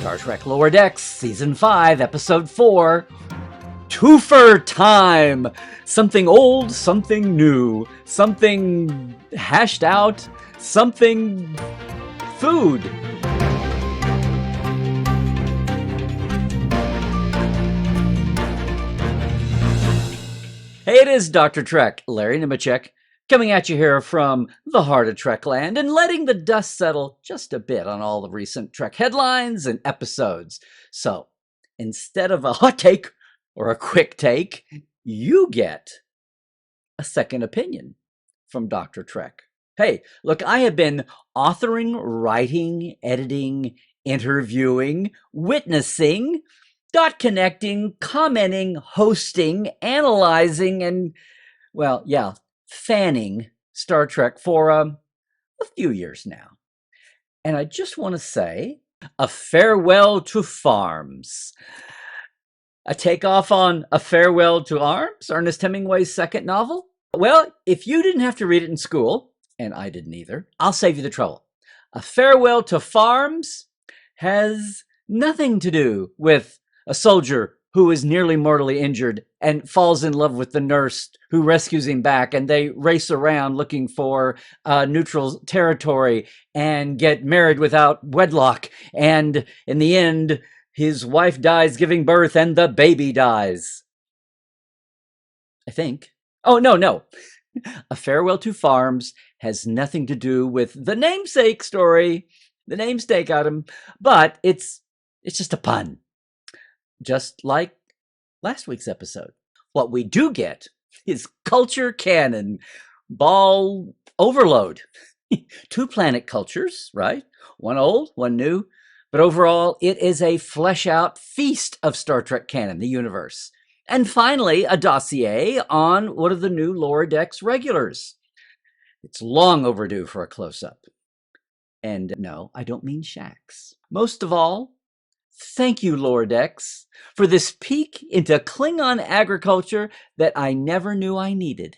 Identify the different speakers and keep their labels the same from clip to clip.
Speaker 1: Star Trek Lower Decks, Season 5, Episode 4. Twofer time! Something old, something new, something hashed out, something food. Hey, it is Dr. Trek, Larry Nemecek, coming at you here from the heart of Trekland and letting the dust settle just a bit on all the recent Trek headlines and episodes. So, instead of a hot take or a quick take, you get a second opinion from Dr. Trek. Hey, look, I have been authoring, writing, editing, interviewing, witnessing, dot connecting, commenting, hosting, analyzing, and, well, yeah, fanning Star Trek for a few years now. And I just want to say a farewell to farms. A takeoff on A Farewell to Arms, Ernest Hemingway's second novel? Well, if you didn't have to read it in school, and I didn't either, I'll save you the trouble. A Farewell to Farms has nothing to do with a soldier who is nearly mortally injured and falls in love with the nurse who rescues him back, and they race around looking for neutral territory and get married without wedlock, and in the end, his wife dies giving birth and the baby dies. I think. Oh, no. A Farewell to Farms has nothing to do with the namesake story, the namesake item, but it's just a pun. Just like last week's episode. What we do get is culture canon, ball overload. 2 planet cultures, right? One old, one new. But overall, it is a flesh-out feast of Star Trek canon, the universe. And finally, a dossier on one of the new Lower Decks regulars. It's long overdue for a close-up. And no, I don't mean Shax. Most of all, thank you, Lower Decks, for this peek into Klingon agriculture that I never knew I needed.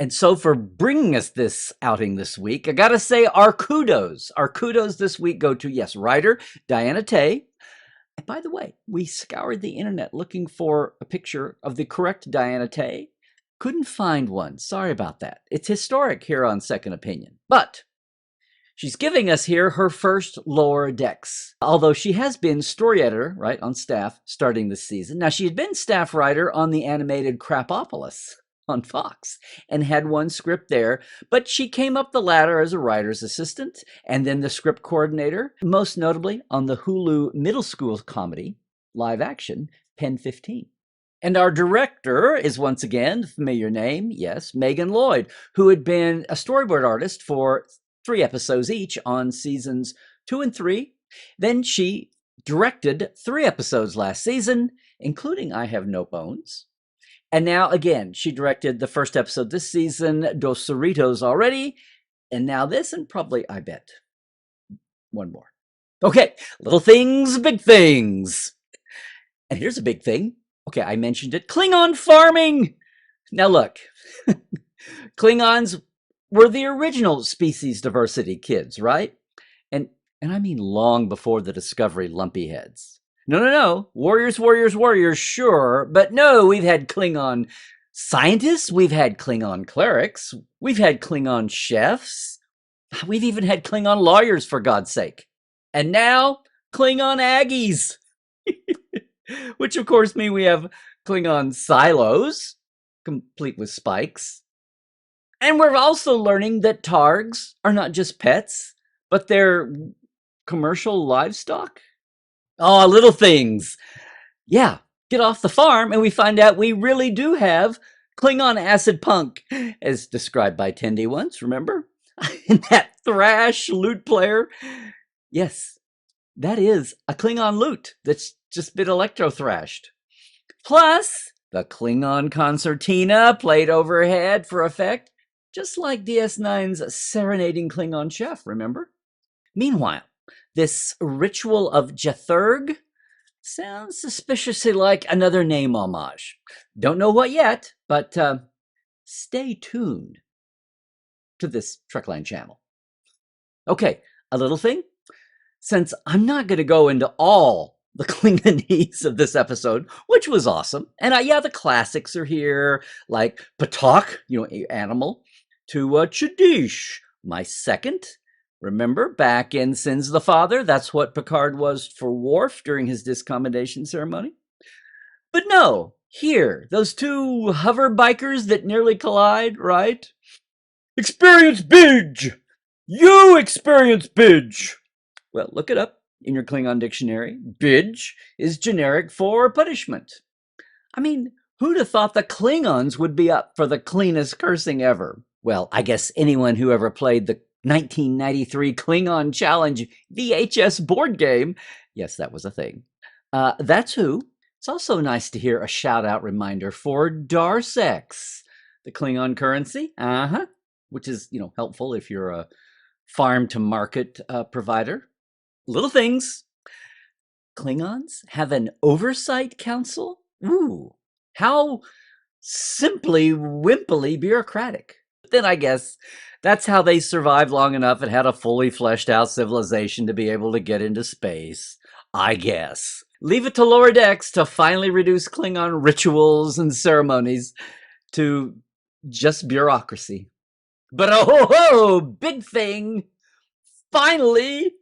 Speaker 1: And so for bringing us this outing this week, I gotta say our kudos. Our kudos this week go to, yes, writer Diana Tay. And by the way, we scoured the internet looking for a picture of the correct Diana Tay. Couldn't find one. Sorry about that. It's historic here on Second Opinion. But she's giving us here her first Lower Decks, although she has been story editor, right, on staff starting this season. Now, she had been staff writer on the animated Crapopolis on Fox and had one script there, but she came up the ladder as a writer's assistant and then the script coordinator, most notably on the Hulu middle school comedy, live action, Pen 15. And our director is once again, familiar name, yes, Megan Lloyd, who had been a storyboard artist for 3 episodes each on seasons 2 and 3. Then she directed 3 episodes last season, including I Have No Bones. And now, again, she directed the first episode this season, Dos Cerritos already, and now this, and probably, I bet, one more. Okay, little things, big things. And here's a big thing. Okay, I mentioned it. Klingon farming! Now look, Klingons were the original species diversity kids, right? And I mean long before the Discovery lumpy heads. No. Warriors, sure. But no, we've had Klingon scientists. We've had Klingon clerics. We've had Klingon chefs. We've even had Klingon lawyers, for God's sake. And now, Klingon Aggies. Which, of course, mean we have Klingon silos, complete with spikes. And we're also learning that Targs are not just pets, but they're commercial livestock. Oh, little things. Yeah, get off the farm and we find out we really do have Klingon acid punk, as described by Tendi once, remember? And that thrash lute player. Yes, that is a Klingon lute that's just been electro-thrashed. Plus, the Klingon concertina played overhead for effect, just like DS9's serenading Klingon chef, remember? Meanwhile, this ritual of Jathurg sounds suspiciously like another name homage. Don't know what yet, but stay tuned to this Trekland channel. Okay, a little thing. Since I'm not going to go into all the Klingonese of this episode, which was awesome. And yeah, the classics are here, like Patak, animal, to Chadish, my second. Remember, back in Sins the Father, that's what Picard was for Worf during his discommendation ceremony. But no, here, those two hover bikers that nearly collide, right? Experience Bidge! You experience Bidge! Well, look it up in your Klingon dictionary. Bidge is generic for punishment. I mean, who'd have thought the Klingons would be up for the cleanest cursing ever? Well, I guess anyone who ever played the 1993 Klingon Challenge VHS board game. Yes, that was a thing. That's who. It's also nice to hear a shout-out reminder for Darsex, the Klingon currency. Which is, helpful if you're a farm-to-market provider. Little things. Klingons have an oversight council? Ooh, how simply, wimpily bureaucratic. Then I guess that's how they survived long enough and had a fully fleshed out civilization to be able to get into space. I guess. Leave it to lower decks to finally reduce Klingon rituals and ceremonies to just bureaucracy. But oh, big thing. Finally,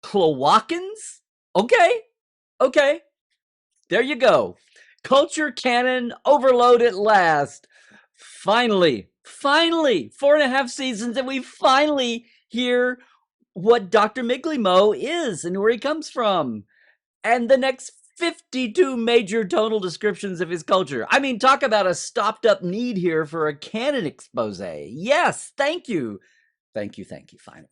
Speaker 1: Cloakins? Okay. There you go. Culture canon overload at last. Finally, 4.5 seasons, and we finally hear what Dr. Miglimo is and where he comes from. And the next 52 major tonal descriptions of his culture. I mean, talk about a stopped up need here for a canon expose. Yes, thank you, finally.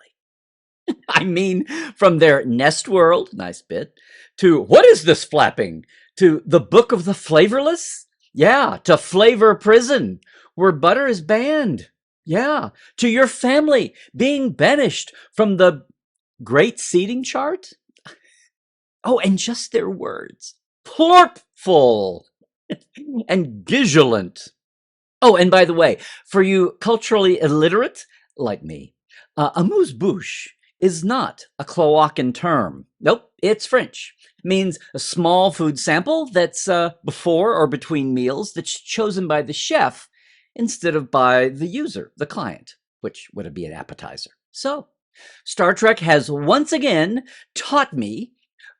Speaker 1: I mean, from their Nest World, nice bit, to what is this flapping? To the Book of the Flavorless? Yeah, to Flavor Prison, where butter is banned. Yeah, to your family being banished from the Great Seating Chart. Oh, and just their words. Plorpful and vigilant. Oh, and by the way, for you culturally illiterate like me, amuse-bouche is not a Cloacan term. Nope, it's French. It means a small food sample that's before or between meals that's chosen by the chef instead of by the user, the client, which would be an appetizer. So, Star Trek has once again taught me,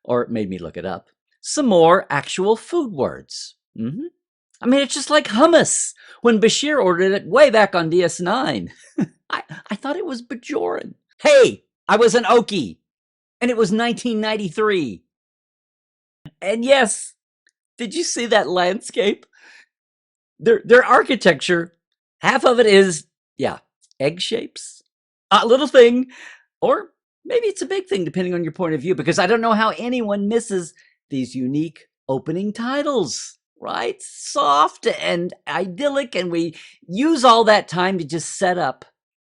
Speaker 1: or made me look it up, some more actual food words. I mean, it's just like hummus when Bashir ordered it way back on DS9. I thought it was Bajoran. Hey, I was an Okie, and it was 1993. And yes, did you see that landscape? Their architecture, half of it is, egg shapes. A little thing, or maybe it's a big thing depending on your point of view, because I don't know how anyone misses these unique opening titles, right? Soft and idyllic, and we use all that time to just set up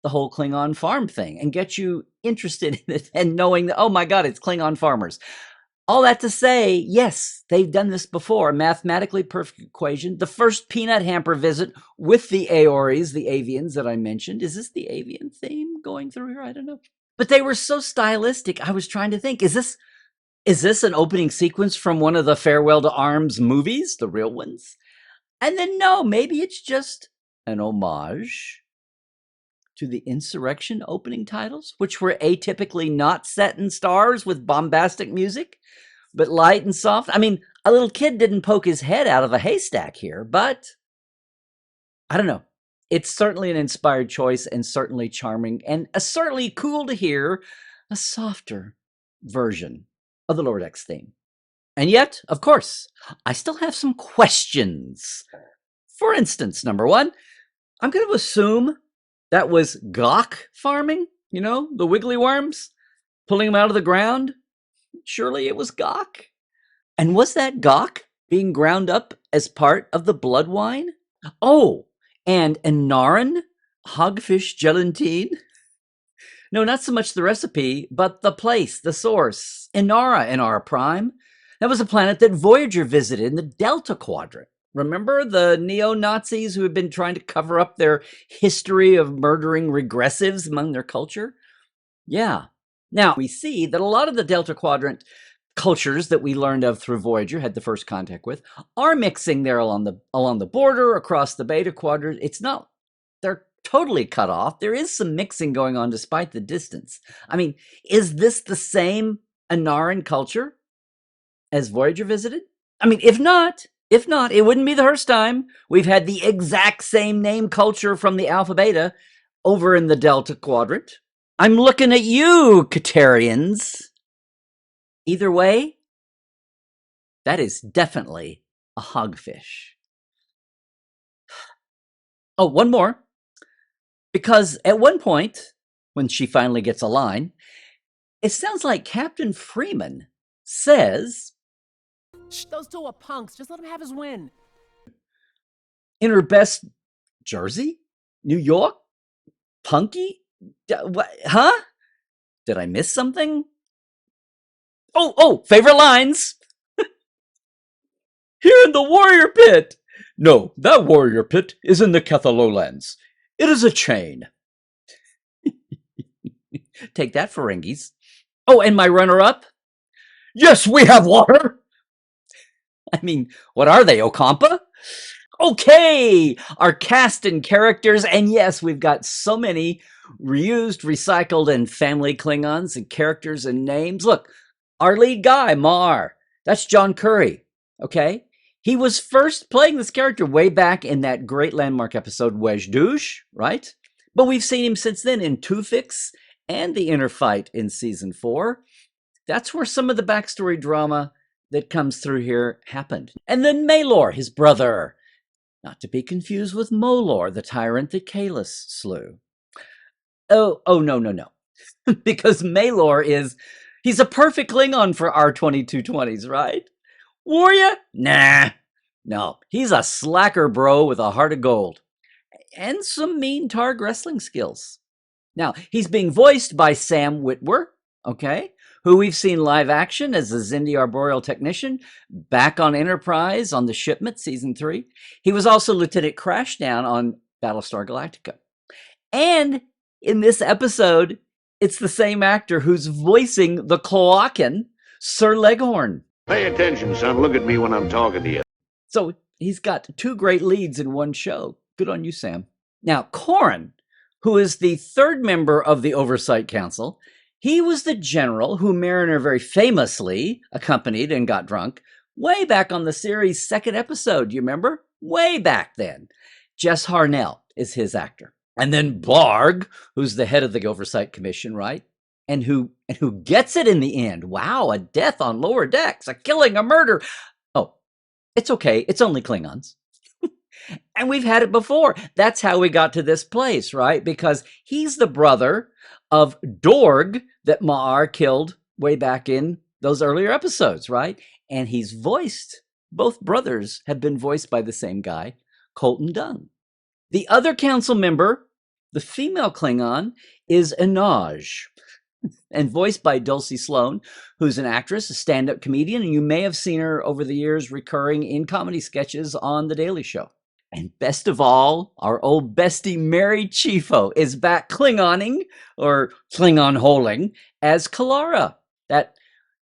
Speaker 1: the whole Klingon farm thing and get you interested in it and knowing that, oh my God, it's Klingon farmers. All that to say, yes, they've done this before. A mathematically perfect equation. The first peanut hamper visit with the Aoris, the avians that I mentioned. Is this the avian theme going through here? I don't know. But they were so stylistic. I was trying to think, is this an opening sequence from one of the Farewell to Arms movies, the real ones? And then no, maybe it's just an homage to the Insurrection opening titles, which were atypically not set in stars with bombastic music, but light and soft. I mean, a little kid didn't poke his head out of a haystack here, but I don't know. It's certainly an inspired choice and certainly charming and certainly cool to hear a softer version of the Lower Decks theme. And yet, of course, I still have some questions. For instance, number one, I'm going to assume that was gawk farming, the wiggly worms, pulling them out of the ground. Surely it was gawk. And was that gawk being ground up as part of the blood wine? Oh, and Inaran, hogfish gelatine? No, not so much the recipe, but the place, the source. Inara Prime. That was a planet that Voyager visited in the Delta Quadrant. Remember the neo-Nazis who had been trying to cover up their history of murdering regressives among their culture? Yeah, Now, we see that a lot of the Delta Quadrant cultures that we learned of through Voyager, had the first contact with, are mixing there along the border, across the Beta Quadrant. It's not, they're totally cut off. There is some mixing going on despite the distance. I mean, is this the same Anaran culture as Voyager visited? I mean, if not, it wouldn't be the first time we've had the exact same name culture from the Alpha Beta over in the Delta Quadrant. I'm looking at you, Katarians. Either way, that is definitely a hogfish. Oh, one more. Because at one point, when she finally gets a line, it sounds like Captain Freeman says,
Speaker 2: "Shh, those two are punks. Just let him have his win."
Speaker 1: In her best Jersey? New York? Punky? What? Huh? Did I miss something? Oh, favorite lines. Here in the warrior pit. No, that warrior pit is in the Cathalolans. It is a chain. Take that, Ferengis. Oh, and my runner-up? Yes, we have water. I mean, what are they, Ocampa? Okay, our cast and characters, and yes, we've got so many reused, recycled, and family Klingons and characters and names. Look, our lead guy, Mar, that's John Curry, okay? He was first playing this character way back in that great landmark episode, Wej Douche, right? But we've seen him since then in Two-Fix and the Inner Fight in Season 4. That's where some of the backstory drama that comes through here happened. And then Maelor, his brother, not to be confused with Molor, the tyrant that Kahless slew. Oh, no. Because Maelor he's a perfect Klingon for R2220s, right? Warrior? Nah. No, he's a slacker bro with a heart of gold. And some mean Targ wrestling skills. Now, he's being voiced by Sam Witwer, okay? Who we've seen live action as a Xindi Arboreal technician, back on Enterprise on the Shipment, Season 3. He was also Lieutenant Crashdown on Battlestar Galactica. And in this episode, it's the same actor who's voicing the Cloacan, Sir Leghorn.
Speaker 3: Pay attention, son. Look at me when I'm talking to you.
Speaker 1: So he's got two great leads in one show. Good on you, Sam. Now, Corin, who is the third member of the Oversight Council, he was the general who Mariner very famously accompanied and got drunk way back on the series' second episode. You remember? Way back then. Jess Harnell is his actor. And then Blarg, who's the head of the Oversight Commission, right? And who gets it in the end. Wow, a death on lower decks, a killing, a murder. Oh, it's okay. It's only Klingons. And we've had it before. That's how we got to this place, right? Because he's the brother of Dorg that Ma'ar killed way back in those earlier episodes, right? And he's voiced, both brothers have been voiced by the same guy, Colton Dunn. The other council member, the female Klingon, is Inaj, and voiced by Dulcie Sloan, who's an actress, a stand-up comedian, and you may have seen her over the years recurring in comedy sketches on The Daily Show. And best of all, our old bestie Mary Chieffo is back Klingoning, or Klingon-holing, as Kalara, that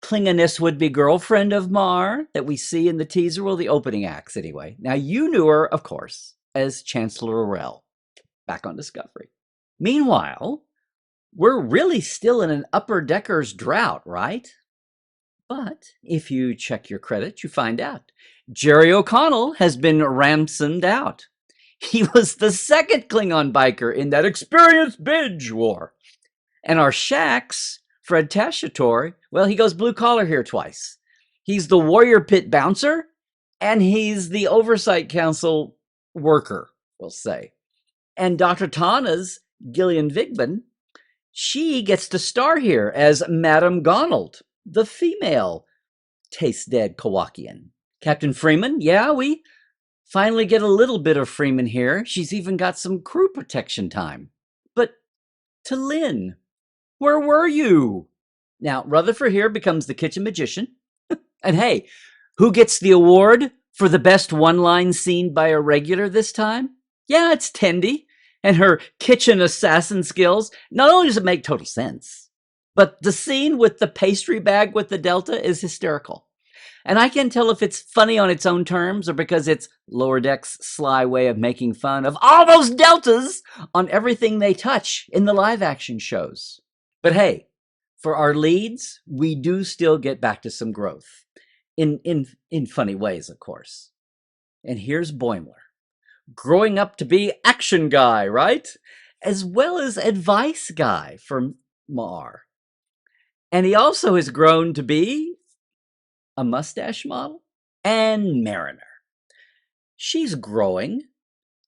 Speaker 1: Klingoness would-be girlfriend of Mar that we see in the teaser, well, the opening acts anyway. Now, you knew her, of course, as Chancellor Orell, back on Discovery. Meanwhile, we're really still in an upper deckers drought, right? But if you check your credits, you find out Jerry O'Connell has been ransomed out. He was the second Klingon biker in that experienced binge war. And our Shax, Fred Tashator, well, he goes blue collar here twice. He's the Warrior Pit bouncer, and he's the Oversight Council worker, we'll say. And Dr. Tana's Gillian Vigban, she gets to star here as Madame Gonald, the female taste dead Kowakian. Captain Freeman, yeah, we finally get a little bit of Freeman here. She's even got some crew protection time. But to Lynn, where were you? Now, Rutherford here becomes the kitchen magician. And hey, who gets the award for the best one-line scene by a regular this time? Yeah, it's Tendi and her kitchen assassin skills. Not only does it make total sense, But the scene with the pastry bag with the Delta is hysterical. And I can't tell if it's funny on its own terms or because it's Lower Deck's sly way of making fun of all those deltas on everything they touch in the live action shows. But hey, for our leads, we do still get back to some growth. In funny ways, of course. And here's Boimler, growing up to be action guy, right? As well as advice guy for Mar. And he also has grown to be a mustache model and Mariner. She's growing.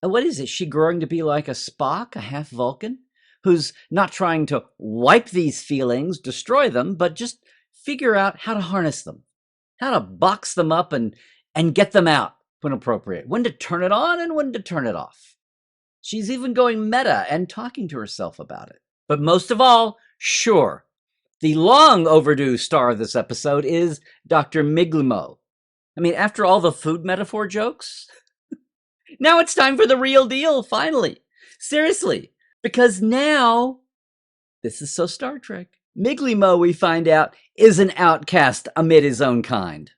Speaker 1: What is it? She growing to be like a Spock, a half Vulcan, who's not trying to wipe these feelings, destroy them, but just figure out how to harness them, how to box them up and get them out when appropriate, when to turn it on and when to turn it off. She's even going meta and talking to herself about it. But most of all, sure, the long overdue star of this episode is Dr. Miglimo. I mean, after all the food metaphor jokes, now it's time for the real deal, finally. Seriously, because now, this is so Star Trek, Miglimo, we find out, is an outcast amid his own kind.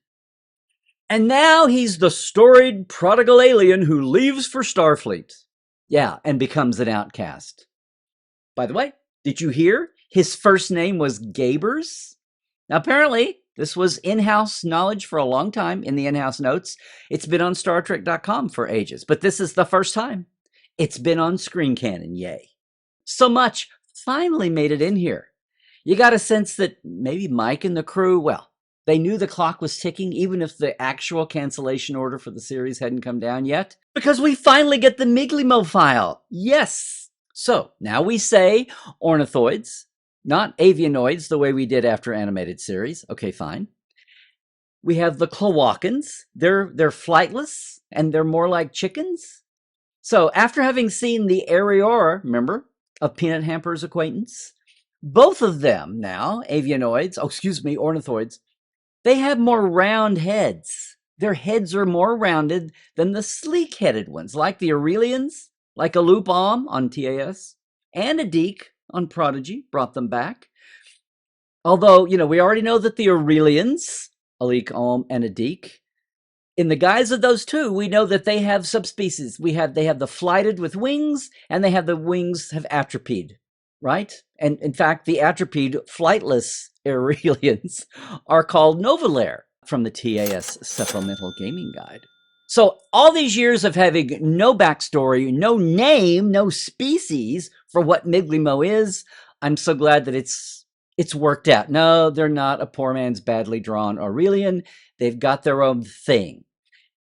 Speaker 1: And now he's the storied prodigal alien who leaves for Starfleet. Yeah, and becomes an outcast. By the way, did you hear? His first name was Gabers. Now, apparently, this was in-house knowledge for a long time in the in-house notes. It's been on StarTrek.com for ages, but this is the first time it's been on screen canon, yay. So much finally made it in here. You got a sense that maybe Mike and the crew, well, they knew the clock was ticking, even if the actual cancellation order for the series hadn't come down yet, because we finally get the Miglimo file. Yes. So now we say ornithoids, not avianoids the way we did after animated series. Okay, fine. We have the Cloakans. They're flightless and they're more like chickens. So after having seen the Ariora, remember, of Peanut Hamper's acquaintance, both of them now, avianoids, ornithoids, they have more round heads. Their heads are more rounded than the sleek-headed ones, like the Aurelians, like a Loop Om on TAS, and a Deke on Prodigy brought them back. Although, we already know that the Aurelians, a Leek Om and a Deke, in the guise of those two, we know that they have subspecies. They have the flighted with wings, and they have the wings have atrophied, right? And in fact, the atrophied flightless Aurelians are called Novalair from the TAS Supplemental Gaming Guide. So all these years of having no backstory, no name, no species for what Miglimo is, I'm so glad that it's worked out. No, they're not a poor man's badly drawn Aurelian. They've got their own thing.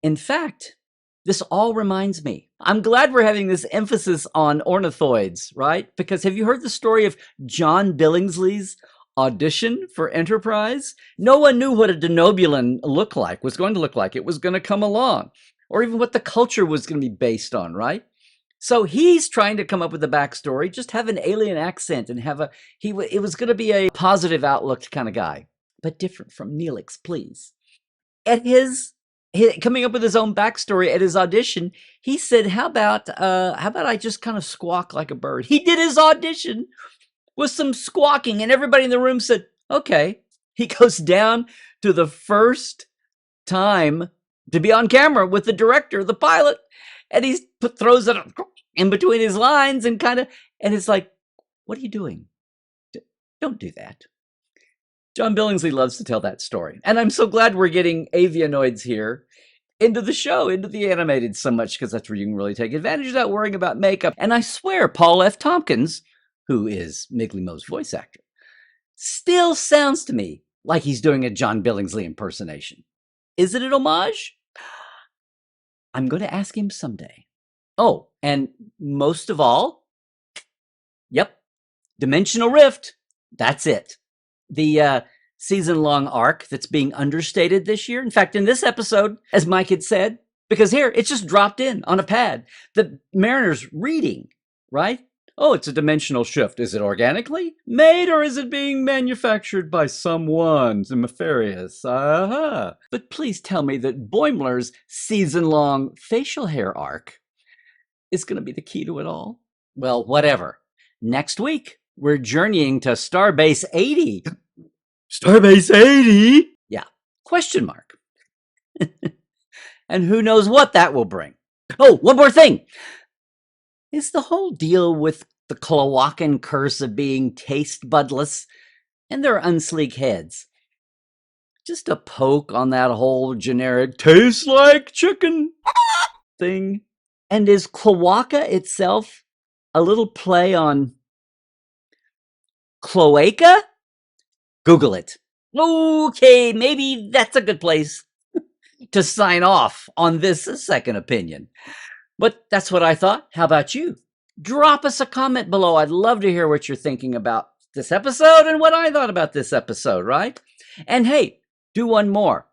Speaker 1: In fact, this all reminds me, I'm glad we're having this emphasis on ornithoids, right? Because have you heard the story of John Billingsley's audition for Enterprise? No one knew what a Denobulan was going to look like. It was going to come along, or even what the culture was going to be based on, right? So he's trying to come up with a backstory, just have an alien accent and it was going to be a positive outlook kind of guy, but different from Neelix, please. At his coming up with his own backstory at his audition, he said, how about I just kind of squawk like a bird? He did his audition with some squawking, and everybody in the room said, okay. He goes down to the first time to be on camera with the director, the pilot, and he throws it in between his lines and it's like, what are you doing? Don't do that. John Billingsley loves to tell that story. And I'm so glad we're getting avianoids here into the show, into the animated so much, because that's where you can really take advantage without worrying about makeup. And I swear, Paul F. Tompkins, who is Miglimo's voice actor, still sounds to me like he's doing a John Billingsley impersonation. Is it an homage? I'm going to ask him someday. Oh, and most of all, yep, Dimensional Rift. That's it. The season-long arc that's being understated this year. In fact, in this episode, as Mike had said, because here, it's just dropped in on a pad. The Mariner's reading, right? Oh, it's a dimensional shift. Is it organically made, or is it being manufactured by someone nefarious? But please tell me that Boimler's season-long facial hair arc is going to be the key to it all. Well, whatever. Next week, We're journeying to Starbase 80. Starbase 80? Yeah, question mark. And who knows what that will bring. Oh, one more thing. Is the whole deal with the Cloacan curse of being taste budless and their unsleek heads just a poke on that whole generic tastes like chicken thing? And is cloaca itself a little play on cloaca? Google it. Okay, maybe that's a good place to sign off on this second opinion. But that's what I thought. How about you? Drop us a comment below. I'd love to hear what you're thinking about this episode and what I thought about this episode, right? And hey, do one more.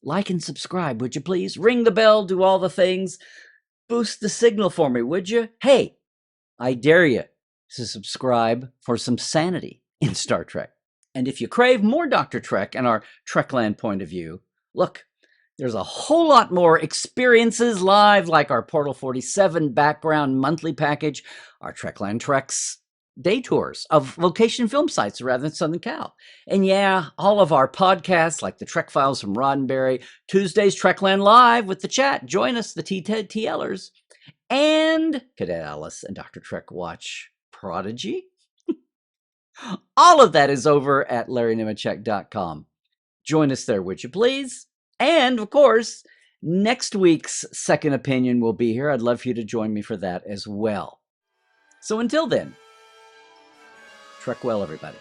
Speaker 1: Like and subscribe, would you please? Ring the bell, do all the things. Boost the signal for me, would you? Hey, I dare you to subscribe for some sanity in Star Trek. And if you crave more Dr. Trek and our Trekland point of view, look, there's a whole lot more experiences live, like our Portal 47 background monthly package, our Trekland Treks day tours of location film sites rather than Southern Cal. And yeah, all of our podcasts, like the Trek Files from Roddenberry, Tuesday's Trekland Live with the chat. Join us, the TLers. And Cadet Alice and Dr. Trek Watch Prodigy. All of that is over at LarryNemecek.com. Join us there, would you please? And, of course, next week's Second Opinion will be here. I'd love for you to join me for that as well. So until then, Trek well, everybody.